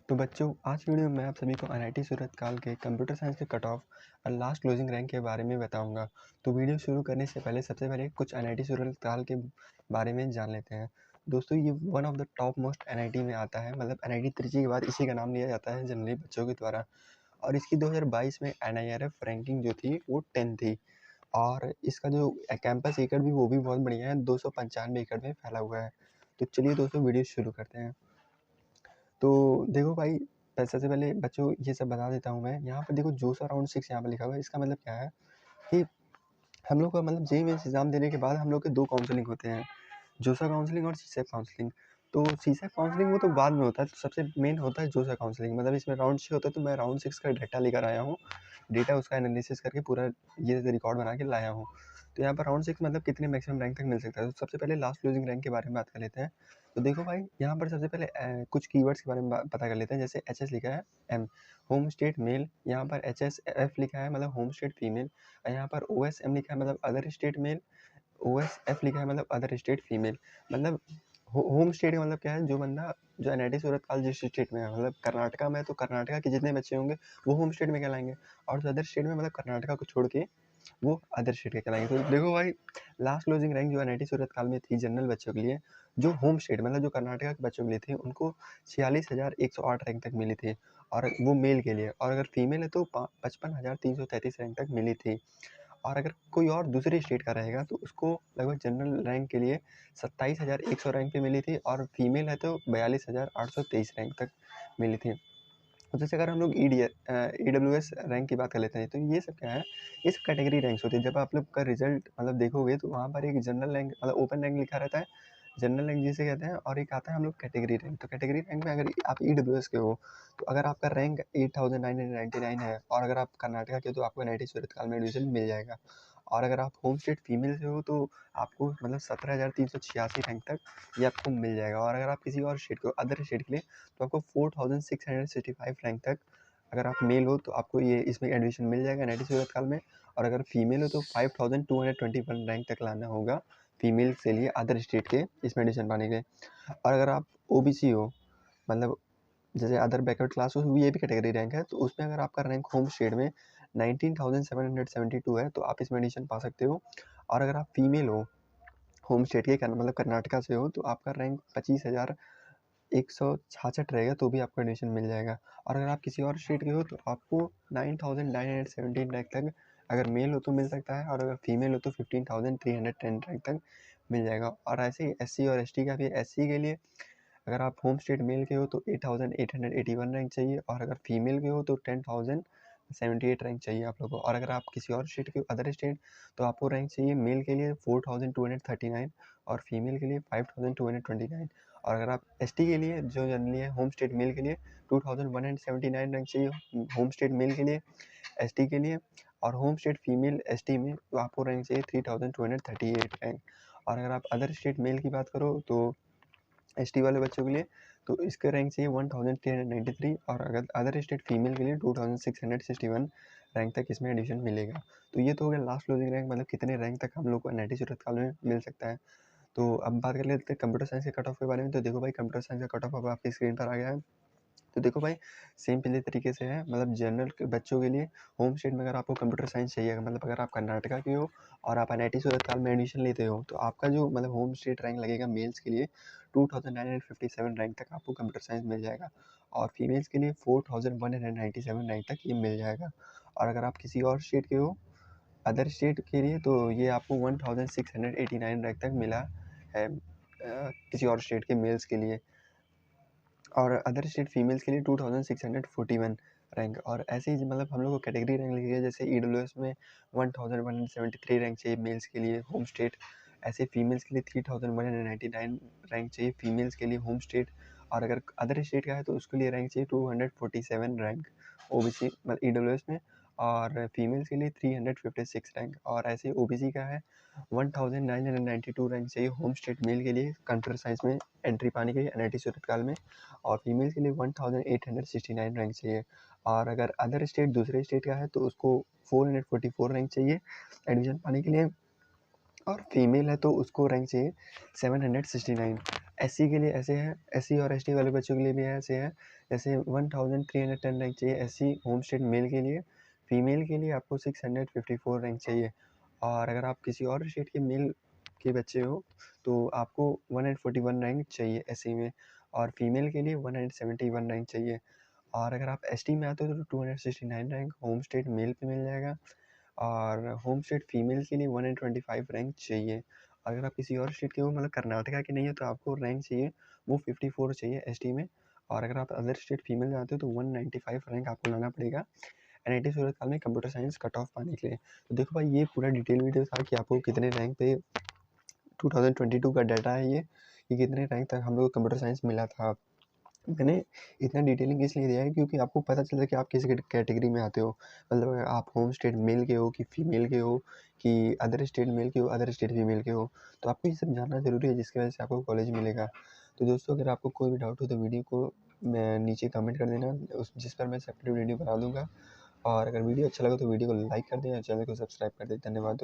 तो बच्चों, आज की वीडियो में मैं आप सभी को एनआईटी सूरतकाल के कंप्यूटर साइंस के कट ऑफ और लास्ट क्लोजिंग रैंक के बारे में बताऊंगा। तो वीडियो शुरू करने से पहले सबसे पहले कुछ एनआईटी सूरतकाल के बारे में जान लेते हैं। दोस्तों, ये one of the top most NIT में आता है, मतलब एनआईटी त्रिची के बाद इसी का नाम लिया जाता है जनरली बच्चों के द्वारा। और इसकी 2022 में एनआईआरएफ रैंकिंग जो थी वो 10 थी। और इसका जो कैंपस एकड़ भी वो भी बहुत बढ़िया है, 295 एकड़ में फैला हुआ है। तो चलिए दोस्तों, वीडियो शुरू करते हैं। तो देखो भाई, सबसे पहले बच्चों ये सब बता देता हूँ मैं। यहाँ पर देखो जोश अराउंड 6 यहाँ पर लिखा हुआ है। इसका मतलब क्या है कि हम लोग का मतलब जेई मेंस एग्जाम देने के बाद हम लोग के 2 काउंसलिंग होते हैं, जोसा काउंसलिंग और सीसेट काउंसलिंग। तो सीसेट काउंसलिंग वो तो बाद में होता है, तो सबसे मेन होता है जोसा काउंसलिंग। मतलब इसमें राउंड 6 होता है, तो मैं राउंड 6 का डाटा लेकर आया हूँ, डेटा उसका एनालिसिस करके पूरा ये रिकॉर्ड बना के लाया हूँ। तो यहाँ पर राउंड 6 मतलब कितने मैक्सिमम रैंक तक मिल सकता है। तो सबसे पहले लास्ट क्लोजिंग रैंक के बारे में बात कर लेते हैं। तो देखो भाई, यहाँ पर सबसे पहले कुछ कीवर्ड्स के बारे में पता कर लेते हैं। जैसे एच लिखा है एम, होम स्टेट मेल। यहाँ पर HSF लिखा है मतलब होम स्टेट फीमेल। यहाँ पर OSM लिखा है मतलब अदर स्टेट मेल। OSF लिखा है मतलब अदर स्टेट फीमेल। मतलब होम स्टेट का मतलब क्या है, जो बंदा जो एनआईटी सूरतकाल जिस स्टेट में है, मतलब कर्नाटका में, तो कर्नाटका के जितने बच्चे होंगे वो होम स्टेट में कहलाएंगे। और जो अदर स्टेट में मतलब कर्नाटका को छोड़ के वो अदर स्टेट के कहलाएंगे। तो देखो भाई, लास्ट क्लोजिंग रैंक जो एनआईटी सूरतकाल में थी जनरल बच्चों के लिए, जो होम स्टेट मतलब जो कर्नाटका के बच्चों के लिए थी, उनको 46,108 रैंक तक मिली थी, और वो मेल के लिए। और अगर फीमेल है तो 55,333 रैंक तक मिली थी। और अगर कोई और दूसरे स्टेट का रहेगा तो उसको लगभग जनरल रैंक के लिए 27,100 रैंक पे मिली थी, और फीमेल है तो 42,823 रैंक तक मिली थी। तो जैसे अगर हम लोग EWS रैंक की बात कर लेते हैं, तो ये सब क्या है, ये सब कैटेगरी रैंक्स होते हैं। जब आप लोग का रिजल्ट मतलब देखोगे तो वहाँ पर एक जनरल रैंक मतलब ओपन रैंक लिखा रहता है, जनरल रैंक जिसे कहते हैं, और एक आता है हम लोग कैटेगरी रैंक। तो कैटेगरी रैंक में अगर आप EWS के हो तो अगर आपका रैंक 8,999 है, और अगर आप कर्नाटका के हो तो आपको एनआईटी सूरतकाल में एडमिशन मिल जाएगा। और अगर आप होम स्टेट फीमेल से हो तो आपको मतलब 17,386 रैंक तक ये आपको मिल जाएगा। और अगर आप किसी और स्टेट को अदर स्टेट के लिए तो आपको 4,665 रैंक तक अगर आप मेल हो तो आपको ये इसमें एडमिशन मिल जाएगा एनआईटी सूरतकाल में। और अगर फीमेल हो तो 5,221 रैंक तक लाना होगा फीमेल के लिए अदर स्टेट के इसमें एडमिशन पाने के लिए। और अगर आप OBC हो, मतलब जैसे अदर बैकवर्ड क्लास हो, ये भी कैटेगरी रैंक है, तो उसमें अगर आपका रैंक होम स्टेट में 19,772 है तो आप इसमें एडमिशन पा सकते हो। और अगर आप फीमेल हो होम स्टेट के मतलब कर्नाटका से हो तो आपका रैंक 25,166 रहेगा, तो भी आपको एडमिशन मिल जाएगा। और अगर आप किसी और स्टेट के हो तो आपको 9,917 रैंक तक अगर मेल हो तो मिल सकता है, और अगर फीमेल हो तो 15,310 रैंक तक मिल जाएगा। और ऐसे ही SC और ST का भी। SC के लिए अगर आप होम स्टेट मेल के हो तो 8,881 रैंक चाहिए, और अगर फीमेल के हो तो 10,078 रैंक चाहिए आप लोगों को। और अगर आप किसी और स्टेट के अदर स्टेट तो आपको रैंक चाहिए मेल के लिए 4,239 और फीमेल के लिए 5,229। और अगर आप ST के लिए जो जनरली है होम स्टेट मेल के लिए 2,179 रैंक चाहिए होम स्टेट मेल के लिए ST के लिए। और होम स्टेट फीमेल ST में तो आपको रैंक चाहिए 3,238 रैंक। और अगर आप अदर स्टेट मेल की बात करो तो ST वाले बच्चों के लिए तो इसका रैंक चाहिए 1,393, और अगर अदर स्टेट फीमेल के लिए 2,661 रैंक तक इसमें एडिशन मिलेगा। तो ये तो हो गया लास्ट क्लोजिंग रैंक, मतलब कितने रैंक तक हम लोग को एनआईटी सूरतकाल में मिल सकता है। तो अब बात कर लेते हैं कंप्यूटर साइंस के कट ऑफ के बारे में। तो देखो भाई, कंप्यूटर साइंस का कट ऑफ अब आपकी स्क्रीन पर आ गया है। तो देखो भाई, सेम पहले तरीके से है, मतलब जनरल के बच्चों के लिए होम स्टेट में अगर आपको कंप्यूटर साइंस चाहिए, मतलब अगर आप कर्नाटका के हो और आप एनआईटी सूरतकाल में एडमिशन लेते हो तो आपका जो मतलब होम स्टेट रैंक लगेगा मेल्स के लिए 2,957 रैंक तक आपको कंप्यूटर साइंस मिल जाएगा, और फीमेल्स के लिए 4,197 रैंक तक ये मिल जाएगा। और अगर आप किसी और स्टेट के हो अदर स्टेट के लिए तो ये आपको 1,689 रैंक तक मिला है किसी और स्टेट के मेल्स के लिए, और अदर स्टेट फीमेल्स के लिए 2,641 रैंक। और ऐसे ही मतलब हम लोग को कैटेगरी रैंक लिखी है, जैसे EWS में 1,173 रैंक चाहिए मेल्स के लिए होम स्टेट, ऐसे फीमेल्स के लिए 3,199 रैंक चाहिए फीमेल्स के लिए होम स्टेट। और अगर अदर स्टेट का है तो उसके लिए रैंक चाहिए 247 रैंक OBC मतलब EWS में, और फीमेल्स के लिए 356 रैंक। और ऐसे OBC का है 1,992 रैंक चाहिए होम स्टेट मेल के लिए कंप्यूटर साइंस में एंट्री पाने के लिए एनआईटी सूरतकाल में, और फीमेल के लिए 1,869 रैंक चाहिए। और अगर अदर स्टेट दूसरे स्टेट का है तो उसको 444 रैंक चाहिए एडमिशन पाने के लिए, और फीमेल है तो उसको रैंक चाहिए 769। एससी के लिए ऐसे है, एससी और एसटी वाले बच्चों के लिए भी ऐसे है, जैसे 1310 रैंक चाहिए एससी होम स्टेट मेल के लिए। फीमेल के लिए आपको 654 रैंक चाहिए। और अगर आप किसी और स्टेट के मेल के बच्चे हो तो आपको 141 रैंक चाहिए एससी में, और फीमेल के लिए 171 रैंक चाहिए। और अगर आप एसटी में आते हो तो 269 रैंक होम स्टेट मेल पे मिल जाएगा, और होम स्टेट फीमेल के लिए 125 रैंक चाहिए। अगर आप किसी और स्टेट के हो, मतलब कर्नाटका के नहीं हो, तो आपको रैंक चाहिए वो 54 चाहिए एसटी में। और अगर आप अदर स्टेट फीमेल जाते हो तो 195 रैंक आपको लाना पड़ेगा एनआईटी सूरतकाल में कंप्यूटर साइंस कट ऑफ पाने के लिए। तो देखो भाई, ये पूरा डिटेल वीडियो था कि आपको कितने रैंक पे 2022 का डाटा है ये, कि कितने रैंक तक हम लोग को कंप्यूटर साइंस मिला था। मैंने इतना डिटेलिंग इसलिए दिया है क्योंकि आपको पता चले कि आप किस कैटेगरी में आते हो, मतलब अगर आप होम स्टेट मेल के हो कि फीमेल के हो, कि अदर स्टेट मेल के हो, अदर स्टेट फीमेल के हो। तो आपको ये सब जानना ज़रूरी है, जिसकी वजह से आपको कॉलेज मिलेगा। तो दोस्तों, अगर आपको कोई भी डाउट हो तो वीडियो को मैं नीचे कमेंट कर देना, उस जिस पर मैं सेपरेट वीडियो बना दूंगा। और अगर वीडियो अच्छा लगा तो वीडियो को लाइक कर दें और चैनल को सब्सक्राइब कर दें। धन्यवाद।